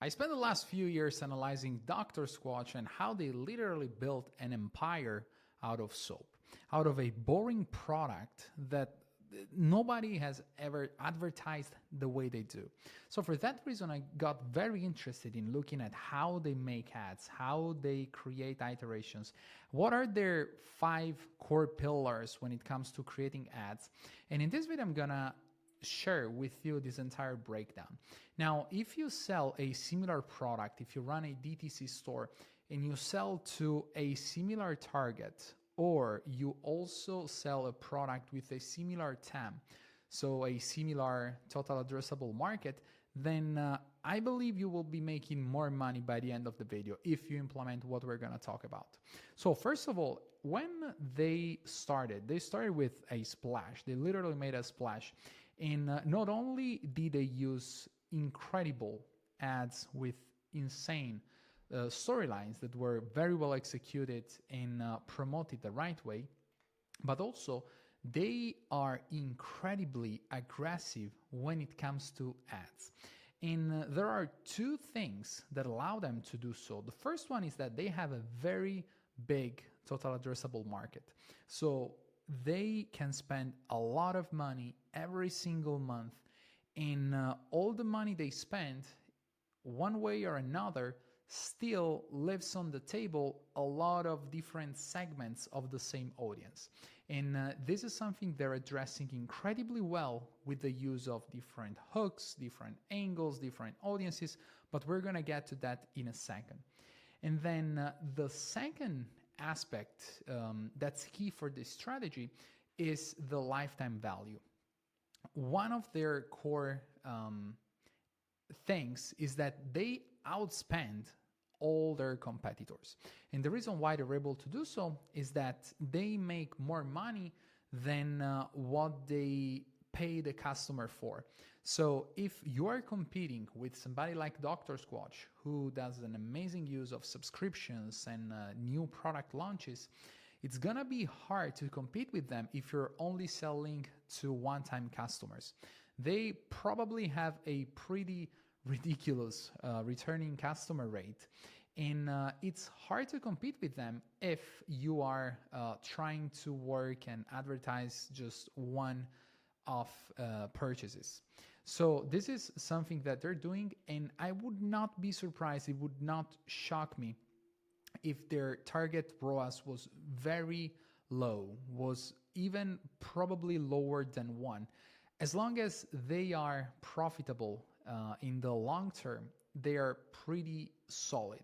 I spent the last few years analyzing Dr. Squatch and how they literally built an empire out of soap, out of a boring product that nobody has ever advertised the way they do. So for that reason, I got very interested in looking at how they make ads, how they create iterations, what are their 5 core pillars when it comes to creating ads. And in this video, I'm gonna share with you this entire breakdown. Now, if you sell a similar product, if you run a DTC store and you sell to a similar target, or you also sell a product with a similar TAM, so a similar total addressable market, then I believe you will be making more money by the end of the video if you implement what we're going to talk about. So first of all, when they started with a splash. They literally made a splash. And not only did they use incredible ads with insane storylines that were very well executed and promoted the right way, but also they are incredibly aggressive when it comes to ads. And there are 2 things that allow them to do so. The first one is that they have a very big total addressable market. So they can spend a lot of money every single month, and all the money they spend, one way or another, still lives on the table a lot of different segments of the same audience. And this is something they're addressing incredibly well with the use of different hooks, different angles, different audiences, but we're going to get to that in a second. And then the second aspect that's key for this strategy is the lifetime value. One of their core things is that they outspend all their competitors. And the reason why they're able to do so is that they make more money than what they pay the customer for. So if you are competing with somebody like Dr. Squatch, who does an amazing use of subscriptions and new product launches, it's gonna be hard to compete with them if you're only selling to one-time customers. They probably have a pretty ridiculous returning customer rate, and it's hard to compete with them if you are trying to work and advertise just one-off purchases. So this is something that they're doing, and I would not be surprised, it would not shock me if their target ROAS was very low, was even probably lower than 1. As long as they are profitable in the long term, they are pretty solid.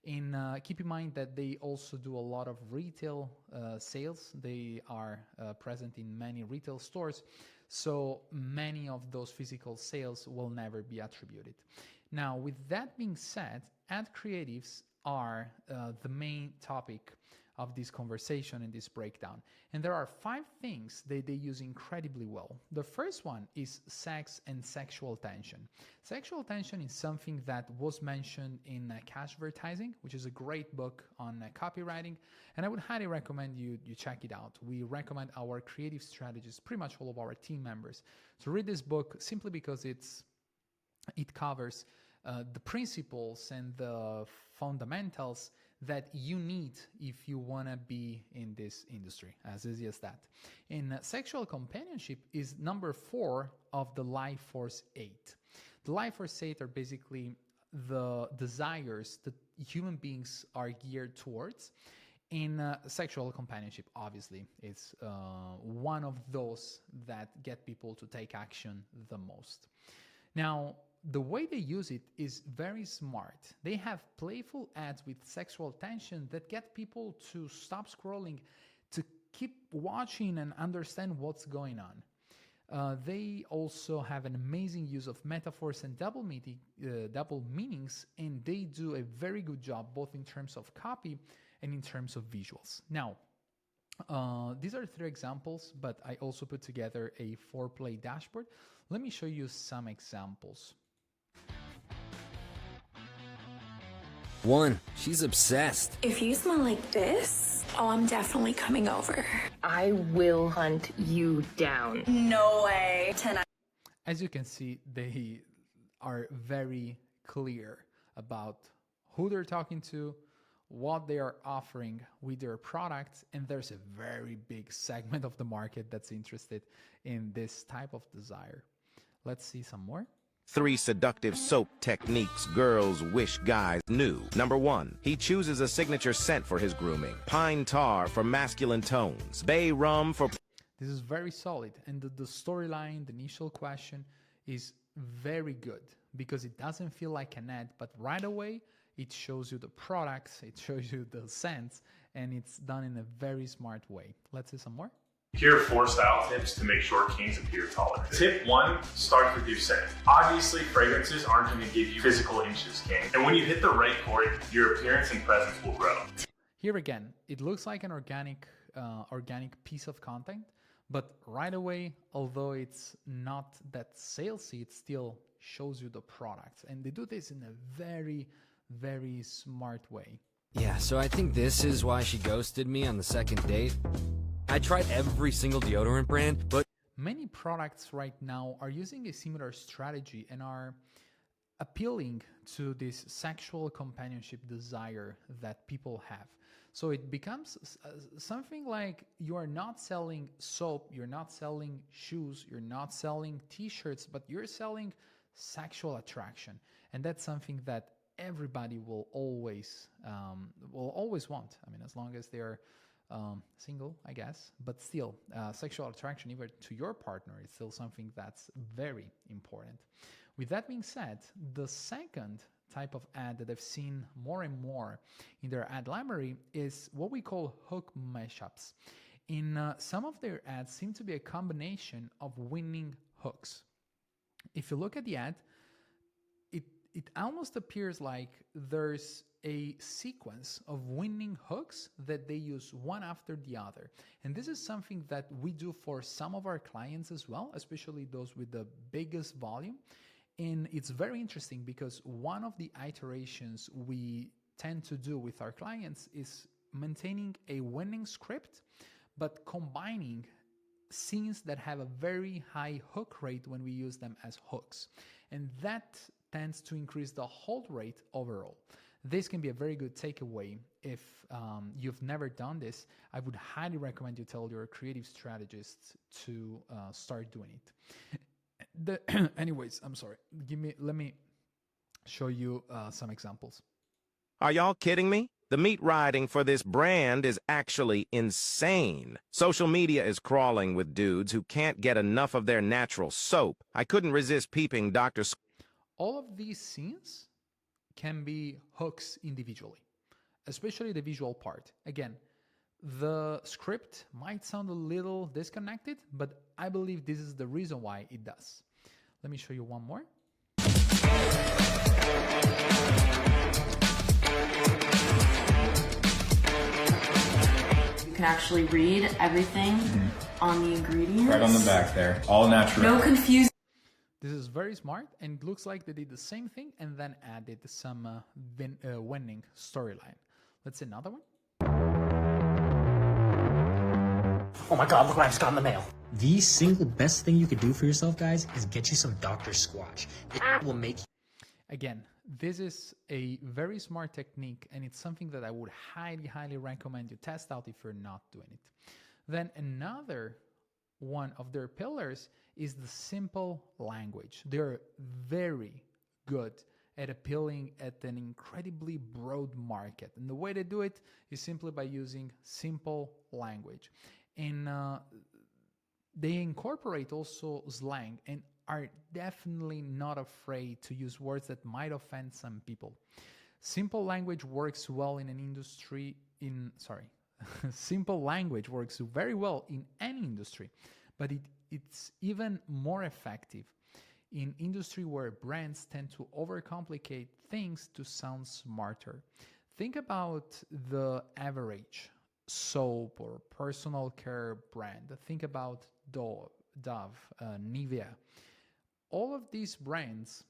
And keep in mind that they also do a lot of retail sales. They are present in many retail stores, so many of those physical sales will never be attributed. Now, with that being said, ad creatives are the main topic of this conversation and this breakdown. And there are 5 things that they use incredibly well. The first one is sex and sexual tension. Sexual tension is something that was mentioned in Cash Advertising, which is a great book on copywriting, and I would highly recommend you check it out. We recommend our creative strategists, pretty much all of our team members, to read this book simply because it covers the principles and the fundamentals that you need if you want to be in this industry, as easy as that. And sexual companionship is number 4 of the Life Force 8. The Life Force 8 are basically the desires that human beings are geared towards. In sexual companionship, obviously, is one of those that get people to take action the most. Now, the way they use it is very smart. They have playful ads with sexual tension that get people to stop scrolling, to keep watching and understand what's going on. They also have an amazing use of metaphors and double meanings, and they do a very good job both in terms of copy and in terms of visuals. Now, these are 3 examples, but I also put together a 4-play dashboard. Let me show you some examples. 1, she's obsessed. If you smell like this, oh, I'm definitely coming over. I will hunt you down. No way. 10. As you can see, they are very clear about who they're talking to, what they are offering with their products, and there's a very big segment of the market that's interested in this type of desire. Let's see some more. 3 seductive soap techniques girls wish guys knew. Number 1, he chooses a signature scent for his grooming. Pine tar for masculine tones. Bay rum for... This is very solid. And the storyline, the initial question is very good because it doesn't feel like an ad, but right away it shows you the products, it shows you the scents, and it's done in a very smart way. Let's see some more. Here are 4 style tips to make short kings appear taller. Tip 1, start with your scent. Obviously, fragrances aren't going to give you physical inches, king. And when you hit the right chord, your appearance and presence will grow. Here again, it looks like an organic piece of content, but right away, although it's not that salesy, it still shows you the products. And they do this in a very, very smart way. Yeah, so I think this is why she ghosted me on the second date. I tried every single deodorant brand, but many products right now are using a similar strategy and are appealing to this sexual companionship desire that people have. So it becomes something like you are not selling soap, you're not selling shoes, you're not selling t-shirts, but you're selling sexual attraction. And that's something that everybody will always want. I mean, as long as they're single, I guess, but still, sexual attraction even to your partner is still something that's very important. With that being said, the second type of ad that I've seen more and more in their ad library is what we call hook mashups. In some of their ads seem to be a combination of winning hooks. If you look at the ad, it almost appears like there's a sequence of winning hooks that they use one after the other. And this is something that we do for some of our clients as well, especially those with the biggest volume. And it's very interesting because one of the iterations we tend to do with our clients is maintaining a winning script, but combining scenes that have a very high hook rate when we use them as hooks. And that tends to increase the hold rate overall. This can be a very good takeaway. If you've never done this, I would highly recommend you tell your creative strategist to start doing it. Anyways, I'm sorry. Let me show you some examples. Are y'all kidding me? The meat riding for this brand is actually insane. Social media is crawling with dudes who can't get enough of their natural soap. I couldn't resist peeping Dr. All of these scenes can be hooks individually, especially the visual part. Again, the script might sound a little disconnected, but I believe this is the reason why it does. Let me show you one more. You can actually read everything on the ingredients. Right on the back there. All natural. No confusion. This is very smart, and it looks like they did the same thing and then added some winning storyline. Let's see another one. Oh my god, look what I just got in the mail. The single best thing you could do for yourself, guys, is get you some Dr. Squatch. It will make you... Again, this is a very smart technique, and it's something that I would highly, highly recommend you test out if you're not doing it. Then another one of their pillars is the simple language. They're very good at appealing at an incredibly broad market. And the way they do it is simply by using simple language. And they incorporate also slang and are definitely not afraid to use words that might offend some people. Simple language works well in an industry simple language works very well in any industry, but it's even more effective in industry where brands tend to overcomplicate things to sound smarter. Think about the average soap or personal care brand. Think about Dove, Nivea. All of these brands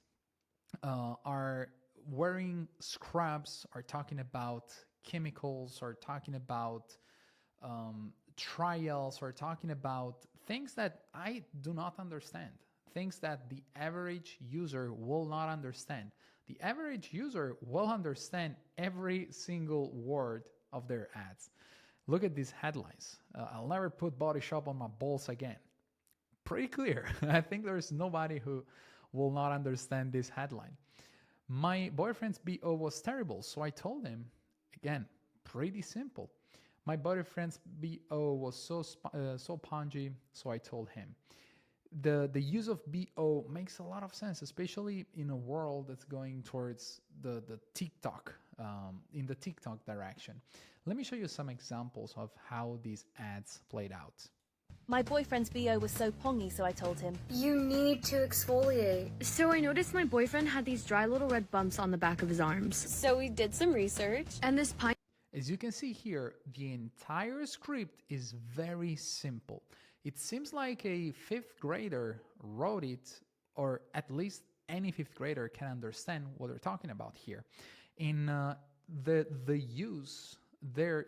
are wearing scrubs, are talking about chemicals, are talking about trials, are talking about things that I do not understand, things that the average user will not understand. The average user will understand every single word of their ads. Look at these headlines. I'll never put Body Shop on my balls again. Pretty clear. I think there's nobody who will not understand this headline. My boyfriend's BO was terrible, so I told him. Again, pretty simple. My boyfriend's BO was so pungy, so I told him. The use of BO makes a lot of sense, especially in a world that's going towards the TikTok, in the TikTok direction. Let me show you some examples of how these ads played out. My boyfriend's BO was so pongy, so I told him. You need to exfoliate. So I noticed my boyfriend had these dry little red bumps on the back of his arms. So we did some research. And this pine... As you can see here, the entire script is very simple. It seems like a fifth grader wrote it, or at least any fifth grader can understand what they're talking about here. In their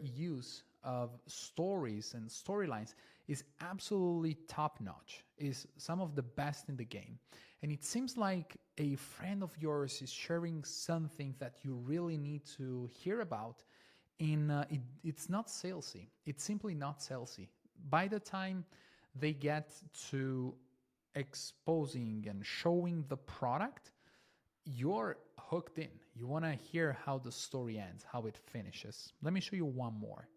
use of stories and storylines is absolutely top-notch, is some of the best in the game. And it seems like a friend of yours is sharing something that you really need to hear about. It's not salesy. It's simply not salesy. By the time they get to exposing and showing the product, you're hooked in. You want to hear how the story ends, how it finishes. Let me show you one more.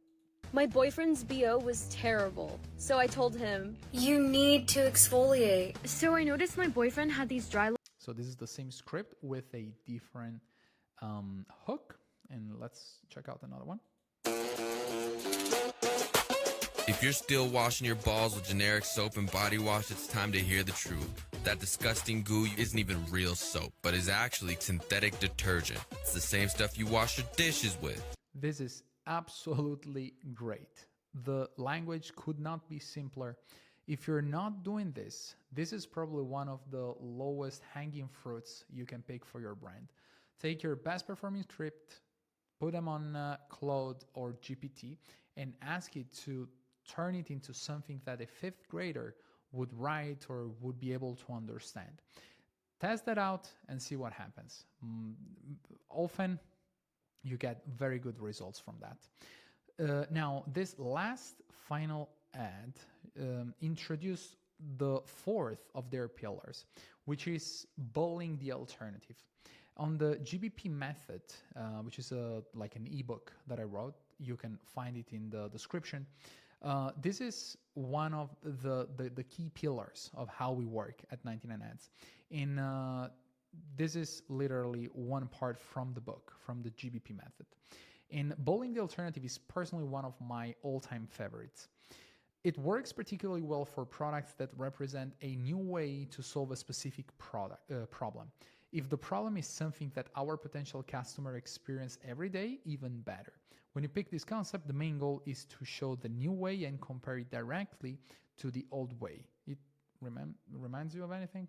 My boyfriend's BO was terrible, so I told him. You need to exfoliate. So I noticed my boyfriend had these dry... So this is the same script with a different hook. And let's check out another one. If you're still washing your balls with generic soap and body wash, it's time to hear the truth. That disgusting goo isn't even real soap, but is actually synthetic detergent. It's the same stuff you wash your dishes with. This is absolutely great. The language could not be simpler. If you're not doing this, this is probably one of the lowest hanging fruits you can pick for your brand. Take your best performing script, put them on Claude or GPT, and ask it to turn it into something that a fifth grader would write or would be able to understand. Test that out and see what happens. Often you get very good results from that. Now, this last final ad introduced the fourth of their pillars, which is bullying the alternative. On the GBP method, which is like an ebook that I wrote, you can find it in the description. This is one of the key pillars of how we work at 99 Ads. This is literally one part from the book, from the GBP method. And bullying the alternative is personally one of my all-time favorites. It works particularly well for products that represent a new way to solve a specific problem. If the problem is something that our potential customer experience every day, even better. When you pick this concept, the main goal is to show the new way and compare it directly to the old way. It reminds you of anything?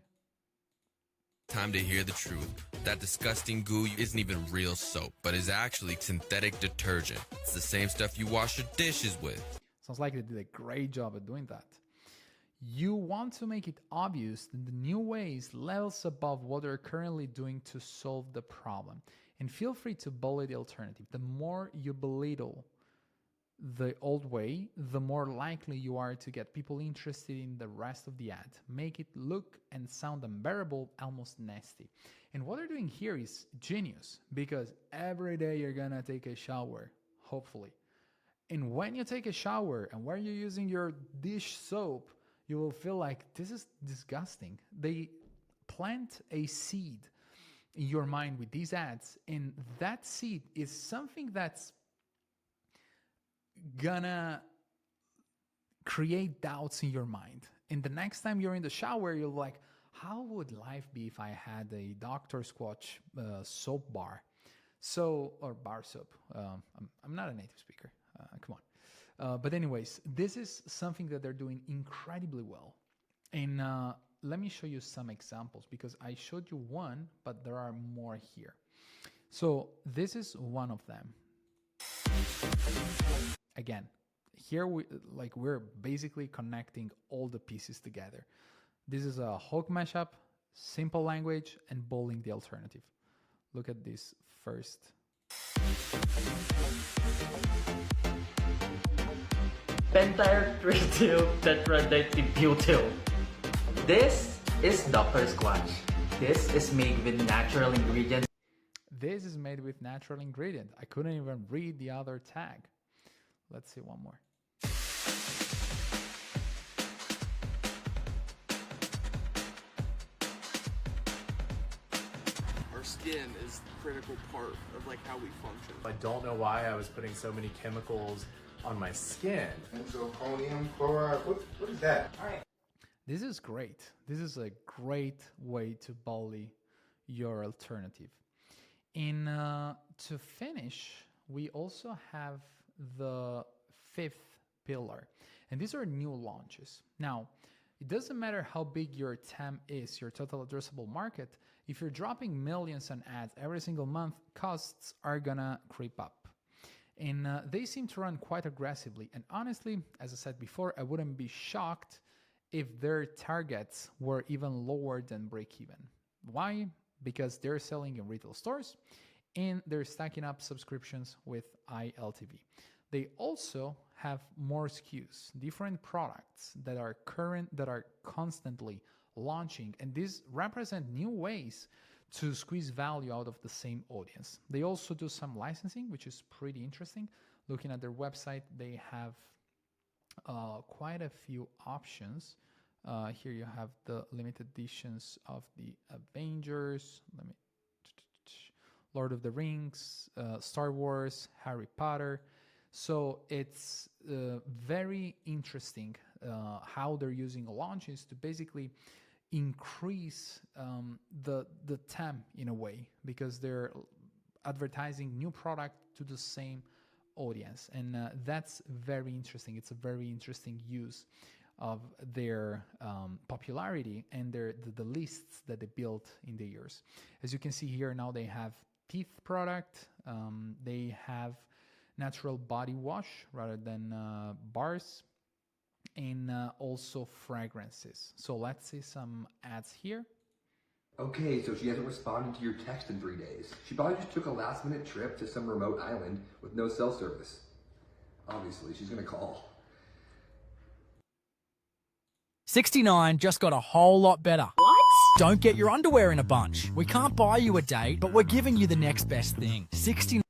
Time to hear the truth. That disgusting goo isn't even real soap, but is actually synthetic detergent. It's the same stuff you wash your dishes with. Sounds like they did a great job at doing that. You want to make it obvious that the new way is levels above what they're currently doing to solve the problem. And feel free to bully the alternative. The more you belittle the old way, the more likely you are to get people interested in the rest of the ad. Make it look and sound unbearable, almost nasty. And what they're doing here is genius, because every day you're gonna take a shower, hopefully. And when you take a shower and when you're using your dish soap, you will feel like this is disgusting. They plant a seed in your mind with these ads, and that seed is something that's gonna create doubts in your mind. And the next time you're in the shower, you're like, how would life be if I had a Dr. Squatch soap bar? Or bar soap. I'm not a native speaker. Come on. But anyways, this is something that they're doing incredibly well. And let me show you some examples, because I showed you one, but there are more here. So this is one of them. Again, here we're basically connecting all the pieces together. This is a hook mashup, simple language, and bullying the alternative. Look at this first. Pentyl tetradibutyl. This is Dr. Squatch. This is made with natural ingredients. This is made with natural ingredient. I couldn't even read the other tag. Let's see one more. Our skin is the critical part of like how we function. I don't know why I was putting so many chemicals on my skin. Benzalkonium chloride. What is that? All right. This is great. This is a great way to bully your alternative. To finish, we also have the fifth pillar, and these are new launches. Now, it doesn't matter how big your TAM is, your total addressable market. If you're dropping millions on ads every single month, costs are gonna creep up. And they seem to run quite aggressively. And honestly, as I said before, I wouldn't be shocked if their targets were even lower than break even. Why? Because they're selling in retail stores and they're stacking up subscriptions with ILTV. They also have more SKUs, different products that are constantly launching, and these represent new ways to squeeze value out of the same audience. They also do some licensing, which is pretty interesting. Looking at their website, they have quite a few options. Here you have the limited editions of the Avengers, Lord of the Rings, Star Wars, Harry Potter. So it's very interesting how they're using launches to basically increase the TAM in a way, because they're advertising new product to the same audience, and that's very interesting. It's a very interesting use of their popularity and the lists that they built in the years. As you can see here, now they have teeth product, they have natural body wash rather than bars, and also fragrances. So let's see some ads here. Okay, so she hasn't responded to your text in 3 days. She probably just took a last-minute trip to some remote island with no cell service. Obviously, she's gonna call. 69 just got a whole lot better. What? Don't get your underwear in a bunch. We can't buy you a date, but we're giving you the next best thing. 69.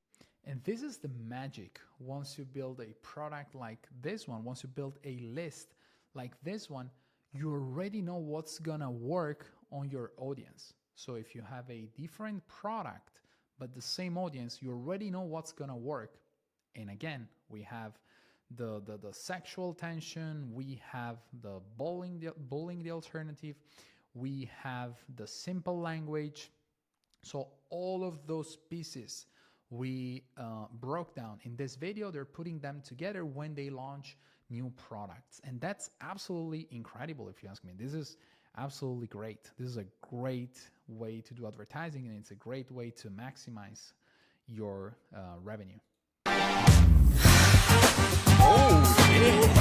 And this is the magic. Once you build a product like this one, once you build a list like this one, you already know what's gonna work on your audience. So if you have a different product, but the same audience, you already know what's gonna work. And again, we have the sexual tension, we have the bullying the alternative, we have the simple language. So all of those pieces we broke down in this video. They're putting them together when they launch new products, and that's absolutely incredible if you ask me. This is absolutely great. This is a great way to do advertising, and it's a great way to maximize your revenue. Oh, yeah.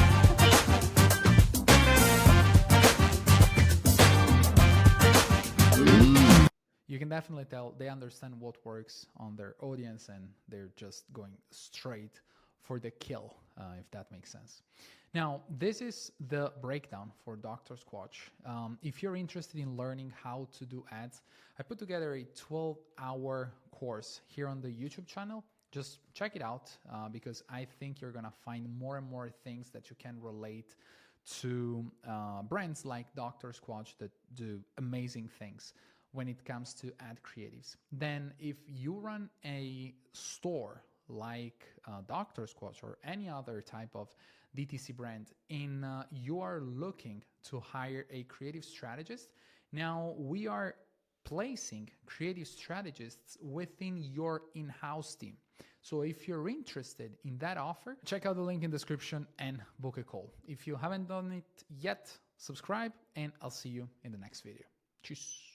You can definitely tell they understand what works on their audience, and they're just going straight for the kill, if that makes sense. Now, this is the breakdown for Dr. Squatch. If you're interested in learning how to do ads, I put together a 12-hour course here on the YouTube channel. Just check it out because I think you're going to find more and more things that you can relate to brands like Dr. Squatch that do amazing things when it comes to ad creatives. Then if you run a store like Dr. Squatch or any other type of DTC brand, and you are looking to hire a creative strategist, now we are placing creative strategists within your in-house team. So if you're interested in that offer, check out the link in the description and book a call. If you haven't done it yet, subscribe, and I'll see you in the next video. Cheers.